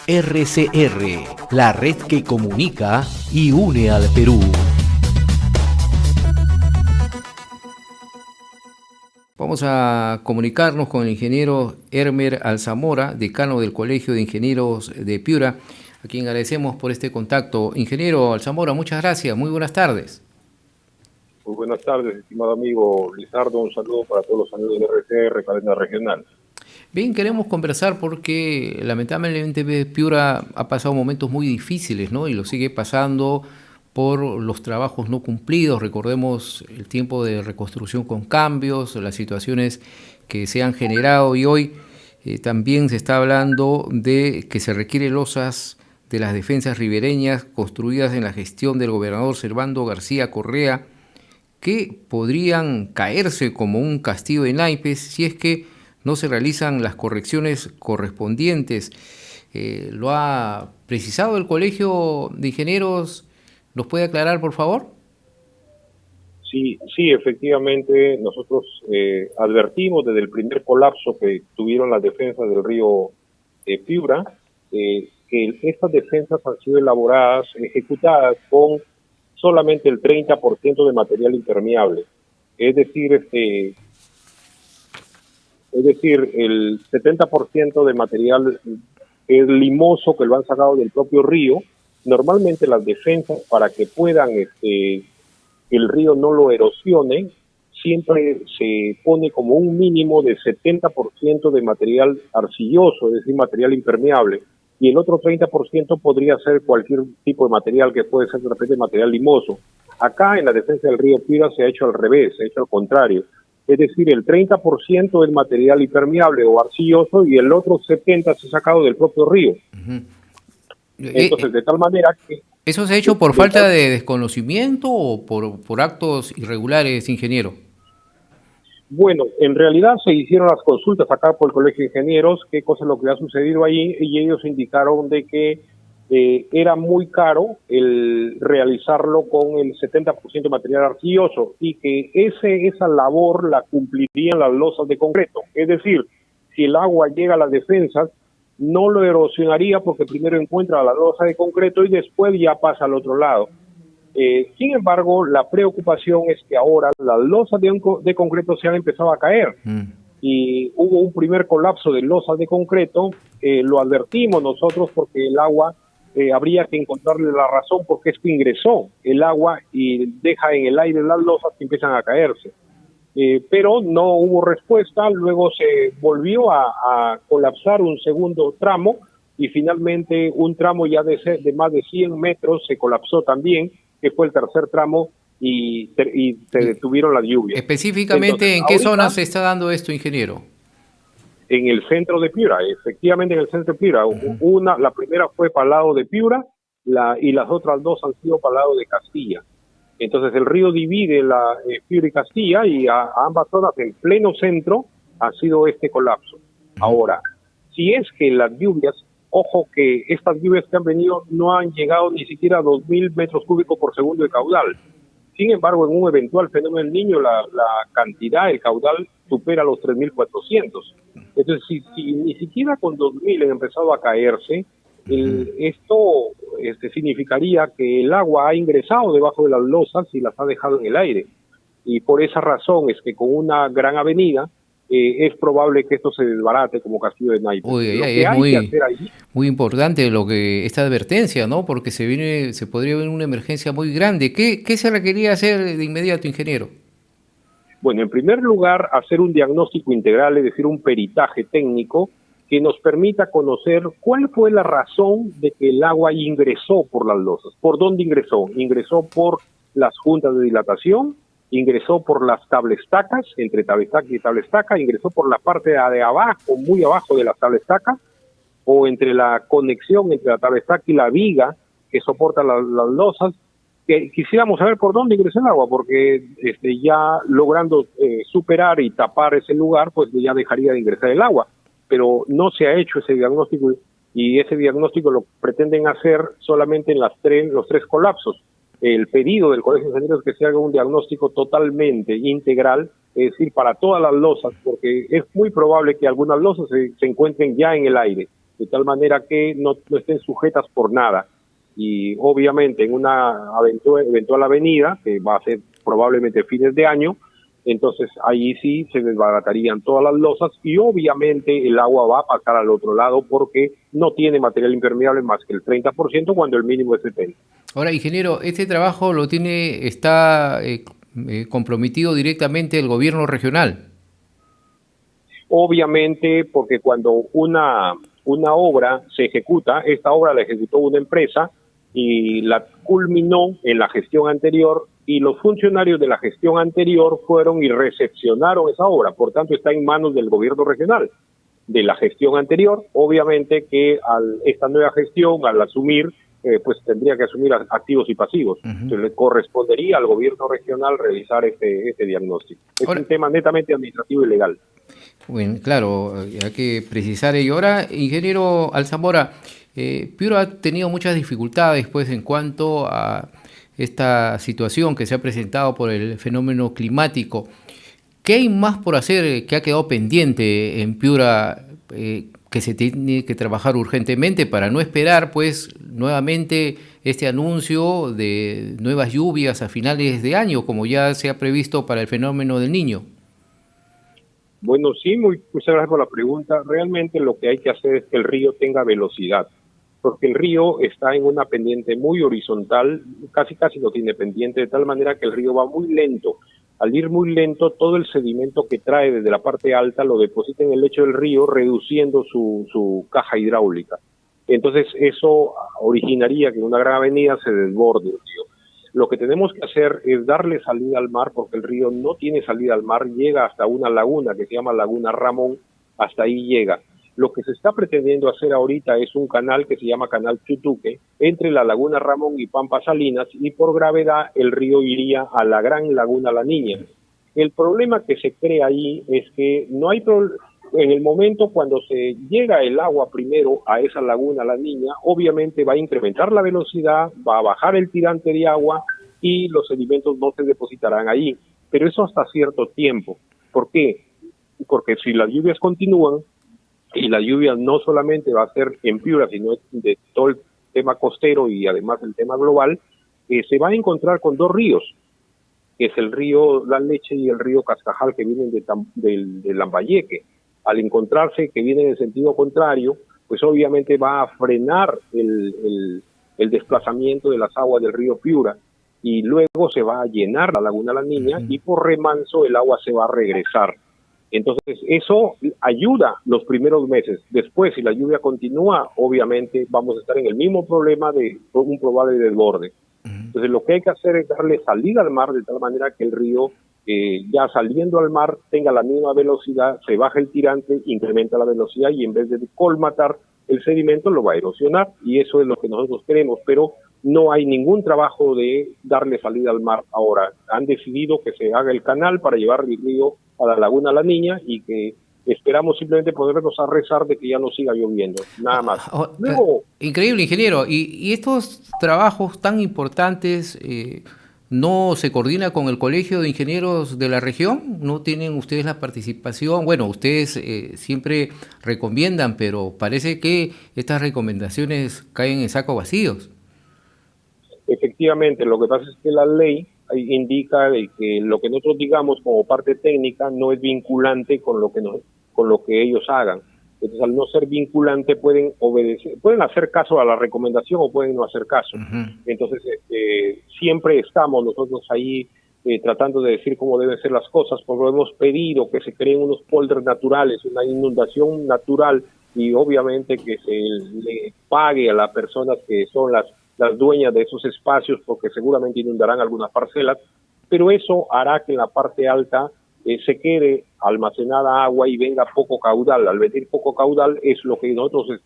RCR, la red que comunica y une al Perú. Vamos a comunicarnos con el ingeniero Hermer Alzamora, decano del Colegio de Ingenieros de Piura, a quien agradecemos por este contacto. Ingeniero Alzamora, muchas gracias, muy buenas tardes. Muy buenas tardes, estimado amigo Lizardo, un saludo para todos los amigos de RCR, cadena regional. Bien, queremos conversar porque lamentablemente Piura ha pasado momentos muy difíciles, ¿no? Y lo sigue pasando por los trabajos no cumplidos. Recordemos el tiempo de reconstrucción con cambios, las situaciones que se han generado, y hoy también se está hablando de que se requiere losas de las defensas ribereñas construidas en la gestión del gobernador Servando García Correa, que podrían caerse como un castillo de naipes si es que no se realizan las correcciones correspondientes. ¿Lo ha precisado el Colegio de Ingenieros? ¿Nos puede aclarar, por favor? Sí, efectivamente, nosotros advertimos desde el primer colapso que tuvieron las defensas del río Piura, que estas defensas han sido elaboradas, ejecutadas con solamente el 30% de material impermeable. Es decir, el 70% de material es limoso, que lo han sacado del propio río. Normalmente las defensas, para que puedan que el río no lo erosione, siempre se pone como un mínimo de 70% de material arcilloso, es decir, material impermeable, y el otro 30% podría ser cualquier tipo de material, que puede ser de repente material limoso. Acá en la defensa del río Piura se ha hecho al revés, se ha hecho al contrario. Es decir, el 30% es material impermeable o arcilloso y el otro 70% se ha sacado del propio río. Uh-huh. Entonces, de tal manera que... ¿Eso se ha hecho por falta de desconocimiento o por actos irregulares, ingeniero? Bueno, en realidad se hicieron las consultas acá por el Colegio de Ingenieros, qué cosa es lo que ha sucedido ahí, y ellos indicaron de que era muy caro el realizarlo con el 70% de material arcilloso y que esa labor la cumplirían las losas de concreto. Es decir, si el agua llega a las defensas, no lo erosionaría porque primero encuentra la losa de concreto y después ya pasa al otro lado. Sin embargo, la preocupación es que ahora las losas de concreto se han empezado a caer y hubo un primer colapso de losas de concreto. Lo advertimos nosotros porque el agua habría que encontrarle la razón porque es que ingresó el agua y deja en el aire las losas que empiezan a caerse. Pero no hubo respuesta, luego se volvió a colapsar un segundo tramo y finalmente un tramo ya de más de 100 metros se colapsó también, que fue el tercer tramo, y se detuvieron las lluvias. Específicamente, entonces, ¿en qué zona se está dando esto, ingeniero? En el centro de Piura, efectivamente en el centro de Piura. La primera fue para el lado de Piura y las otras dos han sido para el lado de Castilla. Entonces el río divide Piura y Castilla, y a ambas zonas, en pleno centro, ha sido este colapso. Ahora, si es que las lluvias, ojo que estas lluvias que han venido no han llegado ni siquiera a 2.000 metros cúbicos por segundo de caudal. Sin embargo, en un eventual fenómeno del Niño, la cantidad, el caudal, supera los 3.400. Entonces, si ni siquiera con 2.000 han empezado a caerse, esto significaría que el agua ha ingresado debajo de las losas y las ha dejado en el aire. Y por esa razón es que con una gran avenida es probable que esto se desbarate como castillo de naipes. Es muy importante esta advertencia, ¿no? Porque se podría ver una emergencia muy grande. ¿Qué se requería hacer de inmediato, ingeniero? Bueno, en primer lugar, hacer un diagnóstico integral, es decir, un peritaje técnico que nos permita conocer cuál fue la razón de que el agua ingresó por las losas. ¿Por dónde ingresó? Ingresó por las juntas de dilatación, ingresó por las tablestacas, entre tablestaca y tablestaca, ingresó por la parte de abajo, muy abajo de las tablestacas, o entre la conexión entre la tablestaca y la viga que soporta las losas. Que quisiéramos saber por dónde ingresó el agua, porque ya logrando superar y tapar ese lugar, pues ya dejaría de ingresar el agua. Pero no se ha hecho ese diagnóstico, y ese diagnóstico lo pretenden hacer solamente en los tres colapsos. El pedido del Colegio de Ingenieros es que se haga un diagnóstico totalmente integral, es decir, para todas las losas, porque es muy probable que algunas losas se encuentren ya en el aire. de tal manera que no estén sujetas por nada. Y obviamente en una eventual avenida, que va a ser probablemente fines de año, entonces ahí sí se desbaratarían todas las losas y obviamente el agua va a pasar al otro lado porque no tiene material impermeable más que el 30% cuando el mínimo es 70%. Ahora, ingeniero, este trabajo está comprometido directamente el gobierno regional. Obviamente porque cuando una obra se ejecuta, esta obra la ejecutó una empresa y la culminó en la gestión anterior y los funcionarios de la gestión anterior fueron y recepcionaron esa obra, por tanto está en manos del gobierno regional, de la gestión anterior, obviamente que esta nueva gestión al asumir, pues tendría que asumir activos y pasivos. Entonces le correspondería al gobierno regional realizar este diagnóstico. Es un tema netamente administrativo y legal. Bueno, claro, hay que precisar ello. Ahora, ingeniero Alzamora, Piura ha tenido muchas dificultades pues en cuanto a esta situación que se ha presentado por el fenómeno climático. ¿Qué hay más por hacer que ha quedado pendiente en Piura que se tiene que trabajar urgentemente para no esperar pues nuevamente este anuncio de nuevas lluvias a finales de año, como ya se ha previsto para el fenómeno del Niño? Bueno, sí, muchas gracias por la pregunta. Realmente lo que hay que hacer es que el río tenga velocidad, porque el río está en una pendiente muy horizontal, casi no tiene pendiente, de tal manera que el río va muy lento. Al ir muy lento, todo el sedimento que trae desde la parte alta lo deposita en el lecho del río, reduciendo su caja hidráulica. Entonces, eso originaría que en una gran avenida se desborde el río. Lo que tenemos que hacer es darle salida al mar, porque el río no tiene salida al mar, llega hasta una laguna que se llama Laguna Ramón, hasta ahí llega. Lo que se está pretendiendo hacer ahorita es un canal que se llama Canal Chutuque, entre la Laguna Ramón y Pampa Salinas, y por gravedad el río iría a la gran Laguna La Niña. El problema que se crea ahí es que no hay en el momento cuando se llega el agua primero a esa Laguna La Niña, obviamente va a incrementar la velocidad, va a bajar el tirante de agua y los sedimentos no se depositarán ahí. Pero eso hasta cierto tiempo. ¿Por qué? Porque si las lluvias continúan, y la lluvia no solamente va a ser en Piura, sino de todo el tema costero y además el tema global, se va a encontrar con dos ríos, que es el río La Leche y el río Cascajal, que vienen de Lambayeque. Al encontrarse que vienen en sentido contrario, pues obviamente va a frenar el desplazamiento de las aguas del río Piura y luego se va a llenar la Laguna La Niña y por remanso el agua se va a regresar. Entonces, eso ayuda los primeros meses. Después, si la lluvia continúa, obviamente vamos a estar en el mismo problema de un probable desborde. Entonces, lo que hay que hacer es darle salida al mar de tal manera que el río, ya saliendo al mar, tenga la misma velocidad, se baja el tirante, incrementa la velocidad y en vez de colmatar el sedimento lo va a erosionar, y eso es lo que nosotros queremos, pero no hay ningún trabajo de darle salida al mar ahora. Han decidido que se haga el canal para llevar el río a la Laguna La Niña y que esperamos simplemente podernos a rezar de que ya no siga lloviendo, nada más. Luego, increíble, ingeniero. Y estos trabajos tan importantes no se coordina con el Colegio de Ingenieros de la región? ¿No tienen ustedes la participación? Bueno, ustedes siempre recomiendan, pero parece que estas recomendaciones caen en sacos vacíos. Efectivamente, lo que pasa es que la ley indica de que lo que nosotros digamos como parte técnica no es vinculante con lo que ellos hagan. Entonces, al no ser vinculante pueden obedecer, pueden hacer caso a la recomendación o pueden no hacer caso. Entonces, siempre estamos nosotros ahí tratando de decir cómo deben ser las cosas, porque hemos pedido que se creen unos polders naturales, una inundación natural, y obviamente que se le pague a las personas que son las dueñas de esos espacios, porque seguramente inundarán algunas parcelas, pero eso hará que en la parte alta se quede almacenada agua y venga poco caudal. Al venir poco caudal es lo que nosotros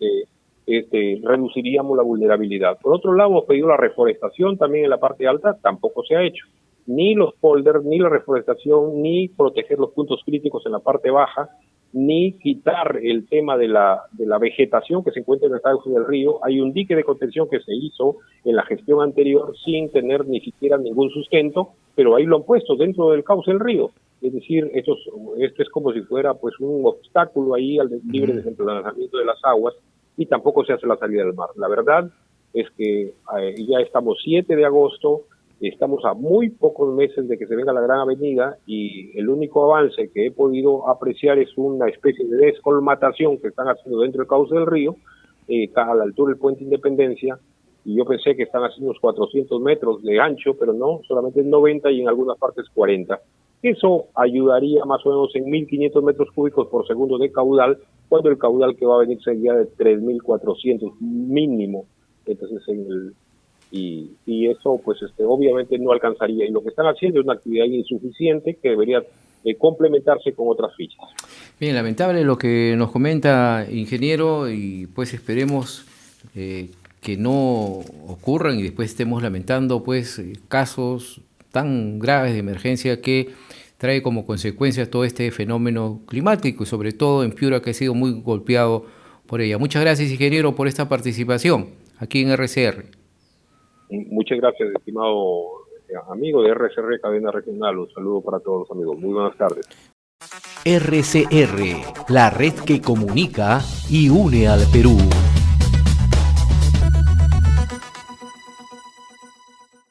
reduciríamos la vulnerabilidad. Por otro lado, hemos pedido la reforestación también en la parte alta, tampoco se ha hecho. Ni los polders, ni la reforestación, ni proteger los puntos críticos en la parte baja, ni quitar el tema de la vegetación que se encuentra en el cauce del río. Hay un dique de contención que se hizo en la gestión anterior sin tener ni siquiera ningún sustento, pero ahí lo han puesto dentro del cauce del río. Es decir, esto es como si fuera pues un obstáculo ahí al libre desplazamiento de las aguas, y tampoco se hace la salida del mar. La verdad es que ya estamos 7 de agosto, estamos a muy pocos meses de que se venga la Gran Avenida y el único avance que he podido apreciar es una especie de descolmatación que están haciendo dentro del cauce del río, a la altura del Puente Independencia, y yo pensé que están haciendo unos 400 metros de ancho, pero no, solamente 90 y en algunas partes 40. Eso ayudaría más o menos en 1.500 metros cúbicos por segundo de caudal, cuando el caudal que va a venir sería de 3.400 mínimo. Entonces, y eso pues obviamente no alcanzaría. Y lo que están haciendo es una actividad insuficiente que debería complementarse con otras fichas. Bien, lamentable lo que nos comenta, ingeniero, y pues esperemos que no ocurran y después estemos lamentando pues casos tan graves de emergencia que trae como consecuencia todo este fenómeno climático y sobre todo en Piura, que ha sido muy golpeado por ella. Muchas gracias, ingeniero, por esta participación aquí en RCR. Muchas gracias, estimado amigo de RCR Cadena Regional. Un saludo para todos los amigos. Muy buenas tardes. RCR, la red que comunica y une al Perú.